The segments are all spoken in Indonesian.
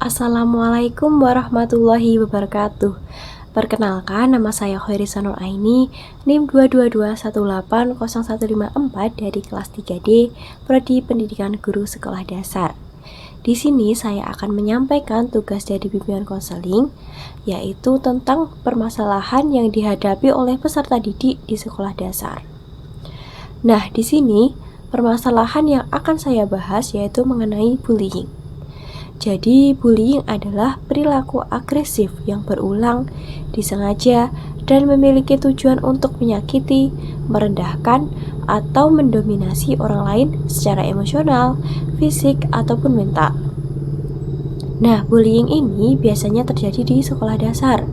Assalamualaikum warahmatullahi wabarakatuh. Perkenalkan, nama saya Khairisa Nur Aini, NIM 222180154 dari kelas 3D, Prodi Pendidikan Guru Sekolah Dasar. Di sini saya akan menyampaikan tugas dari bimbingan konseling, yaitu tentang permasalahan yang dihadapi oleh peserta didik di sekolah dasar. Nah, di sini permasalahan yang akan saya bahas yaitu mengenai bullying. Jadi, bullying adalah perilaku agresif yang berulang, disengaja, dan memiliki tujuan untuk menyakiti, merendahkan, atau mendominasi orang lain secara emosional, fisik, ataupun mental. Nah, bullying ini biasanya terjadi di sekolah dasar.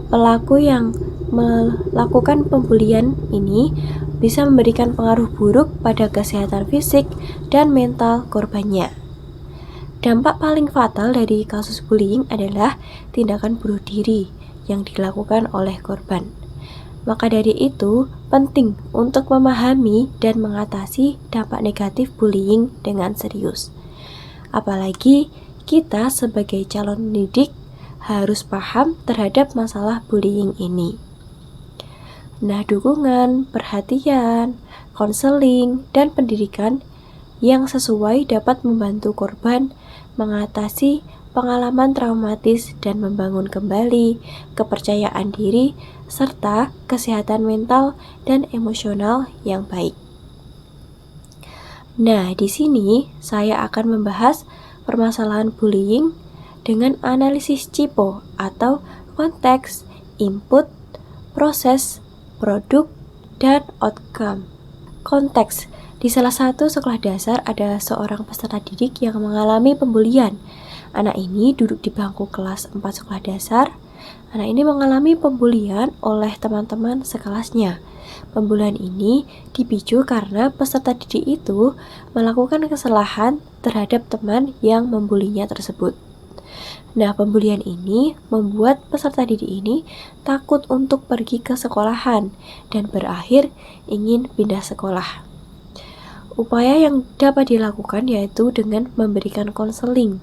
Pelaku yang melakukan pembulian ini bisa memberikan pengaruh buruk pada kesehatan fisik dan mental korbannya. Dampak paling fatal dari kasus bullying adalah tindakan bunuh diri yang dilakukan oleh korban. Maka dari itu, penting untuk memahami dan mengatasi dampak negatif bullying dengan serius. Apalagi kita sebagai calon pendidik harus paham terhadap masalah bullying ini. Nah, dukungan, perhatian, konseling, dan pendidikan yang sesuai dapat membantu korban mengatasi pengalaman traumatis dan membangun kembali kepercayaan diri serta kesehatan mental dan emosional yang baik. Nah, di sini saya akan membahas permasalahan bullying dengan analisis CIPO atau konteks, input, proses, produk, dan outcome. Konteks. Di salah satu sekolah dasar ada seorang peserta didik yang mengalami pembulian. Anak ini duduk di bangku kelas 4 sekolah dasar. Anak ini mengalami pembulian oleh teman-teman sekelasnya. Pembulian ini dipicu karena peserta didik itu melakukan kesalahan terhadap teman yang membulinya tersebut. Nah, pembulian ini membuat peserta didik ini takut untuk pergi ke sekolahan dan berakhir ingin pindah sekolah. Upaya yang dapat dilakukan yaitu dengan memberikan konseling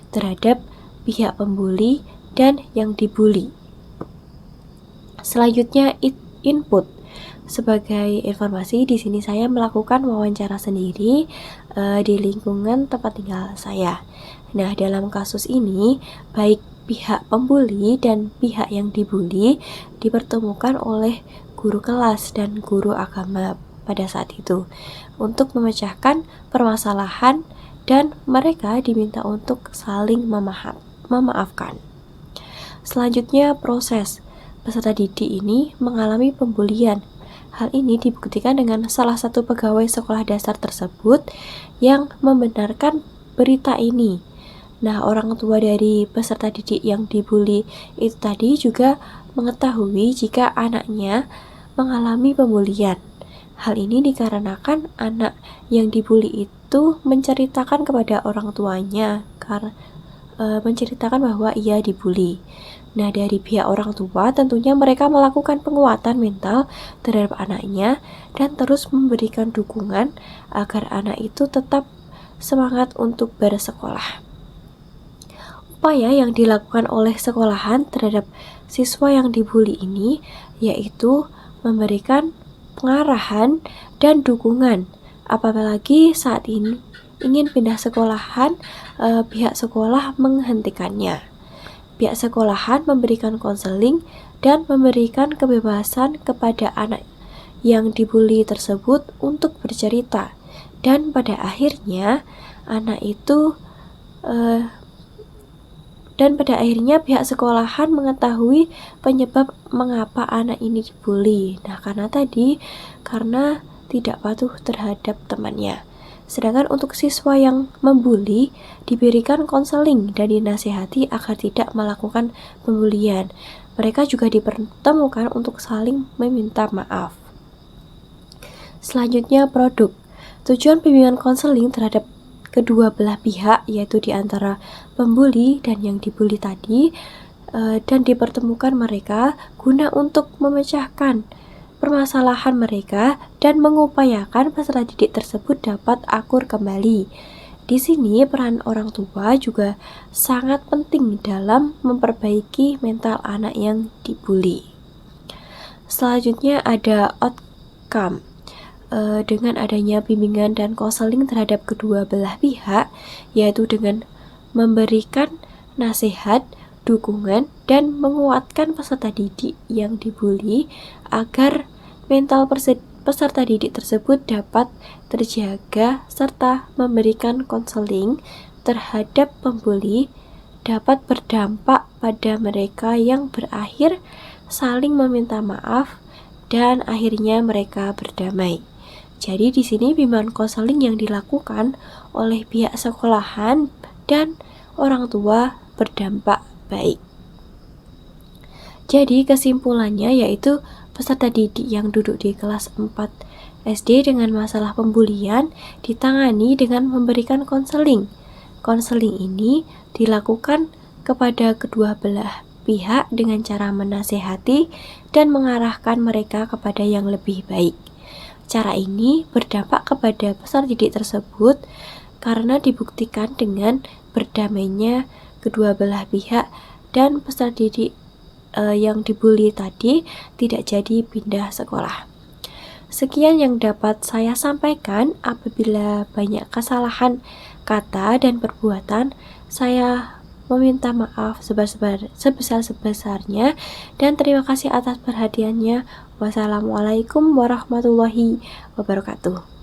terhadap pihak pembuli dan yang dibuli. Selanjutnya, input. Sebagai informasi, di sini saya melakukan wawancara sendiri di lingkungan tempat tinggal saya. Nah, dalam kasus ini, baik pihak pembuli dan pihak yang dibuli dipertemukan oleh guru kelas dan guru agama pada saat itu untuk memecahkan permasalahan dan mereka diminta untuk saling memaafkan. Selanjutnya, proses. Peserta didik ini mengalami pembulian. Hal ini dibuktikan dengan salah satu pegawai sekolah dasar tersebut yang membenarkan berita ini. Nah, orang tua dari peserta didik yang dibuli itu tadi juga mengetahui jika anaknya mengalami pembulian. Hal ini dikarenakan anak yang dibuli itu menceritakan kepada orang tuanya menceritakan bahwa ia dibuli. Nah, dari pihak orang tua tentunya mereka melakukan penguatan mental terhadap anaknya dan terus memberikan dukungan agar anak itu tetap semangat untuk bersekolah. Upaya yang dilakukan oleh sekolahan terhadap siswa yang dibuli ini yaitu memberikan pengarahan dan dukungan. Apalagi saat ini ingin pindah sekolahan, pihak sekolah menghentikannya. Pihak sekolahan memberikan konseling dan memberikan kebebasan kepada anak yang dibuli tersebut untuk bercerita. Dan pada akhirnya pihak sekolahan mengetahui penyebab mengapa anak ini dibully. Nah, karena tidak patuh terhadap temannya. Sedangkan untuk siswa yang membuli diberikan konseling dan dinasihati agar tidak melakukan pembulian. Mereka juga dipertemukan untuk saling meminta maaf. Selanjutnya, produk. Tujuan bimbingan konseling terhadap kedua belah pihak yaitu di antara pembuli dan yang dibuli tadi dan dipertemukan mereka guna untuk memecahkan permasalahan mereka dan mengupayakan peserta didik tersebut dapat akur kembali Di sini peran orang tua juga sangat penting dalam memperbaiki mental anak yang dibully. Selanjutnya ada outcome. Dengan adanya bimbingan dan konseling terhadap kedua belah pihak, yaitu dengan memberikan nasihat, dukungan, dan menguatkan peserta didik yang dibully agar mental peserta didik tersebut dapat terjaga serta memberikan konseling terhadap pembuli dapat berdampak pada mereka yang berakhir saling meminta maaf dan akhirnya mereka berdamai. Jadi di sini bimbingan konseling yang dilakukan oleh pihak sekolahan dan orang tua berdampak baik. Jadi kesimpulannya yaitu peserta didik yang duduk di kelas 4 SD dengan masalah pembulian ditangani dengan memberikan konseling. Konseling ini dilakukan kepada kedua belah pihak dengan cara menasehati dan mengarahkan mereka kepada yang lebih baik. Cara ini berdampak kepada peserta didik tersebut karena dibuktikan dengan berdamainya kedua belah pihak dan peserta didik yang dibully tadi tidak jadi pindah sekolah. Sekian yang dapat saya sampaikan. Apabila banyak kesalahan kata dan perbuatan, saya meminta maaf sebesar-besarnya dan terima kasih atas perhatiannya. Wassalamualaikum warahmatullahi wabarakatuh.